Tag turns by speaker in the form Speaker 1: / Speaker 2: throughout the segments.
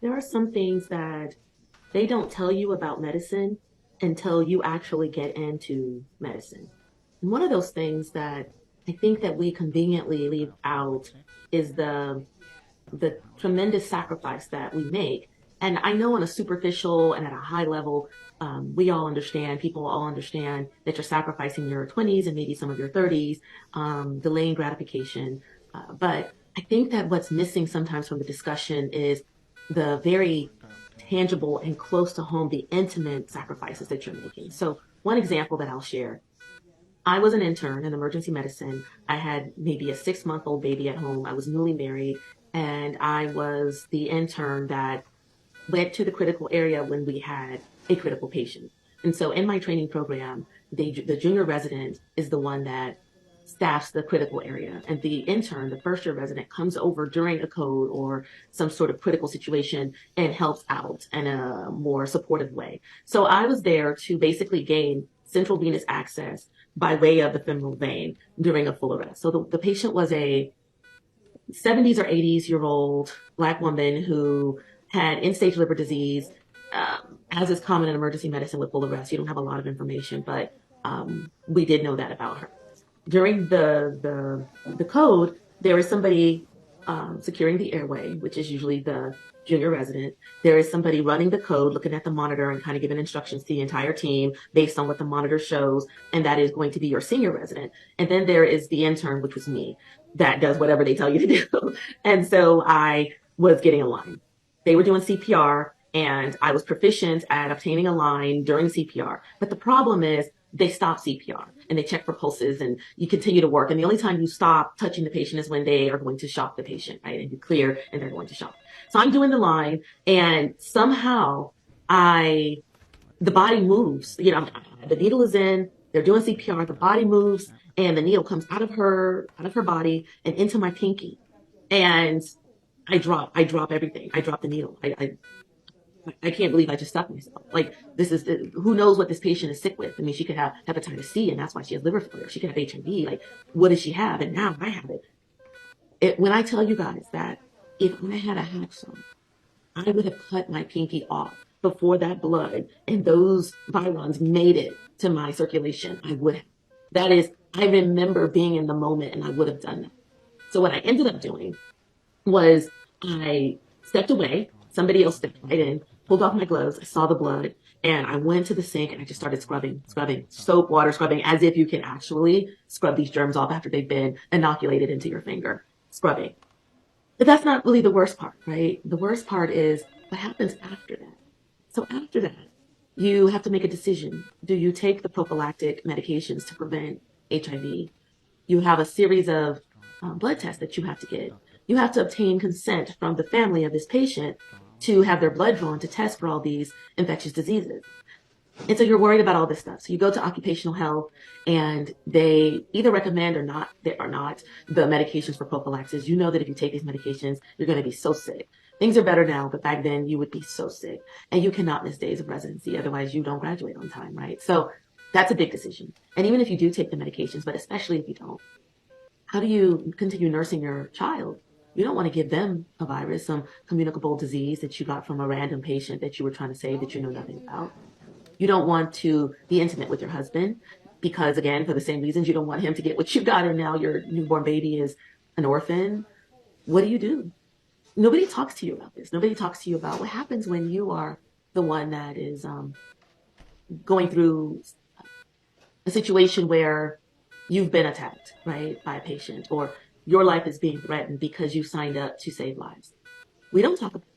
Speaker 1: There are some things that they don't tell you about medicine until you actually get into medicine. And one of those things that I think that we conveniently leave out is the tremendous sacrifice that we make. And I know on a superficial and at a high level, we all understand, people all understand that you're sacrificing your 20s and maybe some of your 30s, delaying gratification. But I think that what's missing sometimes from the discussion is the very tangible and close to home, the intimate sacrifices that you're making. So, one example that I'll share, I was an intern in emergency medicine. I had maybe a 6 month old baby at home. I was newly married, and I was the intern that went to the critical area when we had a critical patient. And so in my training program, the junior resident is the one that staffs the critical area. And the intern, the first year resident, comes over during a code or some sort of critical situation and helps out in a more supportive way. So I was there to basically gain central venous access by way of the femoral vein during a full arrest. So the patient was a 70s or 80s-year-old Black woman who had end-stage liver disease. As is common in emergency medicine with full arrest, you don't have a lot of information, but we did know that about her. During the code, there is somebody securing the airway, which is usually the junior resident. There is somebody running the code, looking at the monitor and kind of giving instructions to the entire team based on what the monitor shows, and that is going to be your senior resident. And then there is the intern, which was me, that does whatever they tell you to do. And so I was getting a line. They were doing CPR, and I was proficient at obtaining a line during CPR. But the problem is they stop CPR and they check for pulses and you continue to work. And the only time you stop touching the patient is when they are going to shock the patient, right? And you clear and they're going to shock. So I'm doing the line, and somehow the body moves. The needle is in, they're doing CPR, the body moves, and the needle comes out of her body and into my pinky. And I drop everything. I drop the needle. I can't believe I just stuck myself. Like, this is, who knows what this patient is sick with? I mean, she could have hepatitis C, and that's why she has liver failure. She could have HIV. Like, what does she have? And now I have it. When I tell you guys that if I had a hacksaw, I would have cut my pinky off before that blood and those virions made it to my circulation. I would have. That is, I remember being in the moment, and I would have done that. So what I ended up doing was I stepped away. Somebody else stepped right in, pulled off my gloves. I saw the blood, and I went to the sink and I just started scrubbing, soap, water scrubbing, as if you can actually scrub these germs off after they've been inoculated into your finger. Scrubbing. But that's not really the worst part, right? The worst part is what happens after that. So after that, you have to make a decision. Do you take the prophylactic medications to prevent HIV? You have a series of blood tests that you have to get. You have to obtain consent from the family of this patient to have their blood drawn to test for all these infectious diseases. And so you're worried about all this stuff. So you go to occupational health, and they either recommend or not, they are not the medications for prophylaxis. You know that if you take these medications, you're going to be so sick. Things are better now, but back then you would be so sick, and you cannot miss days of residency. Otherwise you don't graduate on time, right? So that's a big decision. And even if you do take the medications, but especially if you don't, how do you continue nursing your child? You don't want to give them a virus, some communicable disease that you got from a random patient that you were trying to save that you know nothing about. You don't want to be intimate with your husband because, again, for the same reasons, you don't want him to get what you got, and now your newborn baby is an orphan. What do you do? Nobody talks to you about this. Nobody talks to you about what happens when you are the one that is going through a situation where you've been attacked, right, by a patient, or your life is being threatened because you signed up to save lives. We don't talk about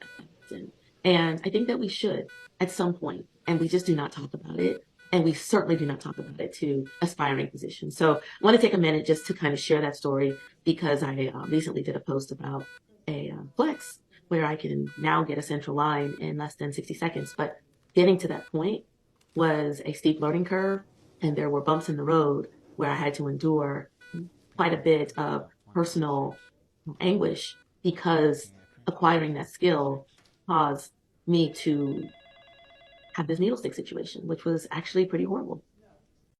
Speaker 1: that. And I think that we should at some point, and we just do not talk about it. And we certainly do not talk about it to aspiring physicians. So I want to take a minute just to kind of share that story, because I recently did a post about a flex where I can now get a central line in less than 60 seconds. But getting to that point was a steep learning curve, and there were bumps in the road where I had to endure quite a bit of personal anguish because acquiring that skill caused me to have this needle stick situation, which was actually pretty horrible.